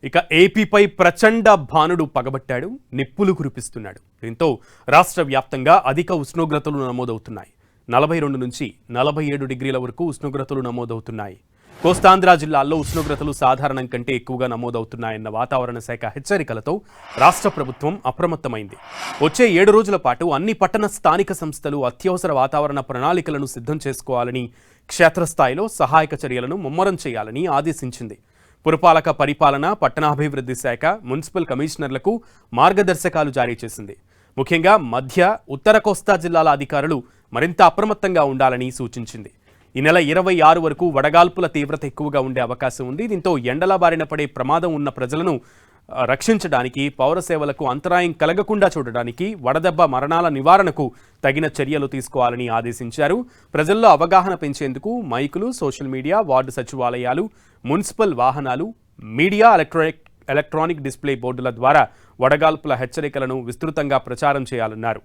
ఇక ఏపీపై ప్రచండ భానుడు పగబట్టాడు, నిప్పులు కురిపిస్తున్నాడు. దీంతో రాష్ట్ర వ్యాప్తంగా అధిక ఉష్ణోగ్రతలు నమోదవుతున్నాయి. 42 నుంచి 47 డిగ్రీల వరకు ఉష్ణోగ్రతలు నమోదవుతున్నాయి. కోస్తాంధ్ర జిల్లాల్లో ఉష్ణోగ్రతలు సాధారణం కంటే ఎక్కువగా నమోదవుతున్నాయన్న వాతావరణ శాఖ హెచ్చరికలతో రాష్ట్ర ప్రభుత్వం అప్రమత్తమైంది. వచ్చే 7 రోజుల పాటు అన్ని పట్టణ స్థానిక సంస్థలు అత్యవసర వాతావరణ ప్రణాళికలను సిద్ధం చేసుకోవాలని, క్షేత్రస్థాయిలో సహాయక చర్యలను ముమ్మరం చేయాలని ఆదేశించింది. పురపాలక పరిపాలన, పట్టణాభివృద్ధి శాఖ మున్సిపల్ కమిషనర్లకు మార్గదర్శకాలు జారీ చేసింది. ముఖ్యంగా మధ్య, ఉత్తర కోస్తా జిల్లాల అధికారులు మరింత అప్రమత్తంగా ఉండాలని సూచించింది. ఈ నెల 26 వరకు వడగాల్పుల తీవ్రత ఎక్కువగా ఉండే అవకాశం ఉంది. దీంతో ఎండల బారిన పడే ప్రమాదం ఉన్న ప్రజలను రక్షించడానికి, పౌర సేవలకు అంతరాయం కలగకుండా చూడడానికి, వడదెబ్బ మరణాల నివారణకు తగిన చర్యలు తీసుకోవాలని ఆదేశించారు. ప్రజల్లో అవగాహన పెంచేందుకు మైకులు, సోషల్ మీడియా, వార్డు సచివాలయాలు, మున్సిపల్ వాహనాలు, మీడియా, ఎలక్ట్రానిక్ డిస్ప్లే బోర్డుల ద్వారా వడగాల్పుల హెచ్చరికలను విస్తృతంగా ప్రచారం చేయాలన్నారు.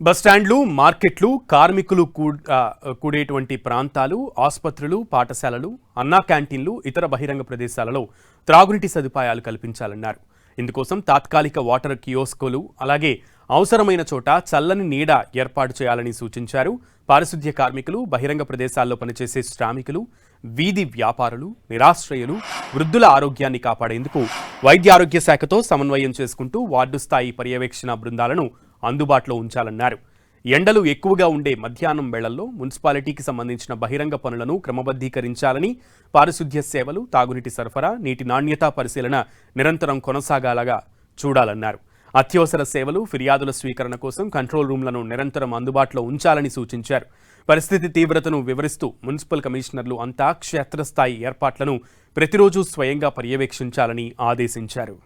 బస్టాండ్లు, మార్కెట్లు, కార్మికులు కూడేటువంటి ప్రాంతాలు, ఆసుపత్రులు, పాఠశాలలు, అన్నా క్యాంటీన్లు, ఇతర బహిరంగ ప్రదేశాలలో త్రాగునీటి సదుపాయాలు కల్పించాలన్నారు. ఇందుకోసం తాత్కాలిక వాటర్ కియోస్కులు, అలాగే అవసరమైన చోట చల్లని నీడ ఏర్పాటు చేయాలని సూచించారు. పారిశుద్ధ్య కార్మికులు, బహిరంగ ప్రదేశాల్లో పనిచేసే శ్రామికులు, వీధి వ్యాపారులు, నిరాశ్రయులు, వృద్ధుల ఆరోగ్యాన్ని కాపాడేందుకు వైద్య ఆరోగ్య శాఖతో సమన్వయం చేసుకుంటూ వార్డు స్థాయి పర్యవేక్షణ బృందాలను అందుబాటులో ఉంచాలన్నారు. ఎండలు ఎక్కువగా ఉండే మధ్యాహ్నం వేళల్లో మున్సిపాలిటీకి సంబంధించిన బహిరంగ పనులను క్రమబద్ధీకరించాలని, పారిశుద్ధ్య సేవలు, తాగునీటి సరఫరా, నీటి నాణ్యత పరిశీలన నిరంతరం కొనసాగాలగా చూడాలన్నారు. అత్యవసర సేవలు, ఫిర్యాదుల స్వీకరణ కోసం కంట్రోల్ రూమ్లను నిరంతరం అందుబాటులో ఉంచాలని సూచించారు. పరిస్థితి తీవ్రతను వివరిస్తూ మున్సిపల్ కమిషనర్లు అంతా క్షేత్రస్థాయి ఏర్పాట్లను ప్రతిరోజు స్వయంగా పర్యవేక్షించాలని ఆదేశించారు.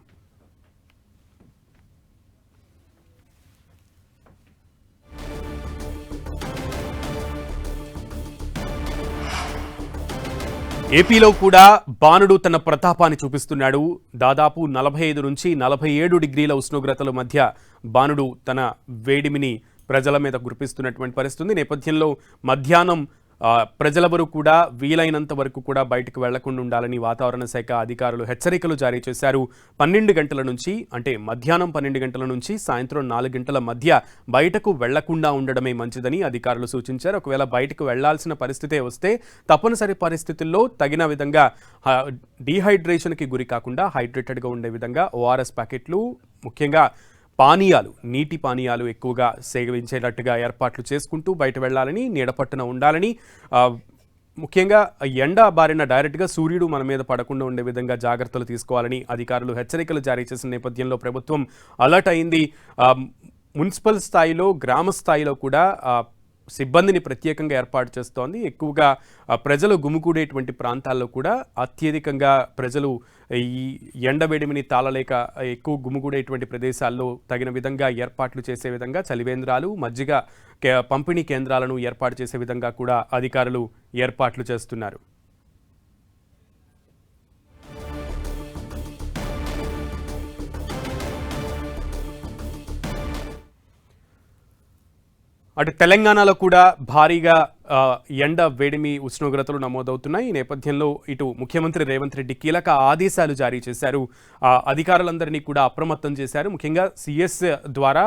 ఏపీలో కూడా బాణుడు తన ప్రతాపాన్ని చూపిస్తున్నాడు. దాదాపు 45 నుంచి 47 డిగ్రీల ఉష్ణోగ్రతల మధ్య బాణుడు తన వేడిమిని ప్రజల మీద కురిపిస్తున్నటువంటి పరిస్థితి. నేపథ్యంలో మధ్యాహ్నం ప్రజలెవరూ కూడా వీలైనంత వరకు కూడా బయటకు వెళ్లకుండా ఉండాలని వాతావరణ శాఖ అధికారులు హెచ్చరికలు జారీ చేశారు. 12 గంటల నుంచి, అంటే మధ్యాహ్నం 12 గంటల నుంచి సాయంత్రం 4 గంటల మధ్య బయటకు వెళ్లకుండా ఉండడమే మంచిదని అధికారులు సూచించారు. ఒకవేళ బయటకు వెళ్లాల్సిన పరిస్థితే వస్తే తప్పనిసరి పరిస్థితుల్లో తగిన విధంగా డీహైడ్రేషన్కి గురి కాకుండా హైడ్రేటెడ్గా ఉండే విధంగా ఓఆర్ఎస్ ప్యాకెట్లు, ముఖ్యంగా పానీయాలు, నీటి పానీయాలు ఎక్కువగా సేవించేటట్టుగా ఏర్పాట్లు చేసుకుంటూ బయట వెళ్లాలని, నీడపట్టున ఉండాలని, ముఖ్యంగా ఎండ బారిన డైరెక్ట్గా సూర్యుడు మన మీద పడకుండా ఉండే విధంగా జాగ్రత్తలు తీసుకోవాలని అధికారులు హెచ్చరికలు జారీ చేసిన నేపథ్యంలో ప్రభుత్వం అలర్ట్ అయింది. మున్సిపల్ స్థాయిలో, గ్రామ స్థాయిలో కూడా సిబ్బందిని ప్రత్యేకంగా ఏర్పాటు చేస్తోంది. ఎక్కువగా ప్రజలు గుమికూడేటువంటి ప్రాంతాల్లో కూడా అత్యధికంగా ప్రజలు ఈ ఎండవేడిమిని తాళలేక ఎక్కువ గుమికూడేటువంటి ప్రదేశాల్లో తగిన విధంగా ఏర్పాట్లు చేసే విధంగా చలివేంద్రాలు, మజ్జిగ పంపిణీ కేంద్రాలను ఏర్పాటు చేసే విధంగా కూడా అధికారులు ఏర్పాట్లు చేస్తున్నారు. అటు తెలంగాణలో కూడా భారీగా ఎండ వేడిమి ఉష్ణోగ్రతలు నమోదవుతున్నాయి. ఈ నేపథ్యంలో ఇటు ముఖ్యమంత్రి రేవంత్ రెడ్డి కీలక ఆదేశాలు జారీ చేశారు. అధికారులందరినీ కూడా అప్రమత్తం చేశారు. ముఖ్యంగా సిఎస్ ద్వారా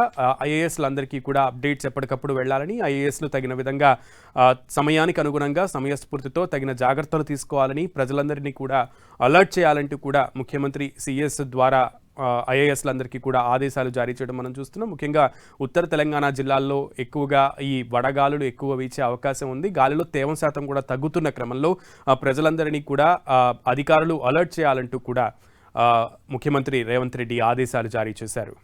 ఐఏఎస్లందరికీ కూడా అప్డేట్స్ ఎప్పటికప్పుడు వెళ్లాలని, ఐఏఎస్లు తగిన విధంగా సమయానికి అనుగుణంగా సమయస్ఫూర్తితో తగిన జాగ్రత్తలు తీసుకోవాలని, ప్రజలందరినీ కూడా అలర్ట్ చేయాలంటూ కూడా ముఖ్యమంత్రి సిఎస్ ద్వారా ఐఏఎస్లందరికీ కూడా ఆదేశాలు జారీ చేయడం మనం చూస్తున్నాం. ముఖ్యంగా ఉత్తర తెలంగాణ జిల్లాల్లో ఎక్కువగా ఈ వడగాలులు ఎక్కువ వీచే అవకాశం ఉంది. గాలిలో తేమ శాతం కూడా తగ్గుతున్న క్రమంలో ప్రజలందరినీ కూడా అధికారులు అలర్ట్ చేయాలంటూ కూడా ముఖ్యమంత్రి రేవంత్ రెడ్డి ఆదేశాలు జారీ చేశారు.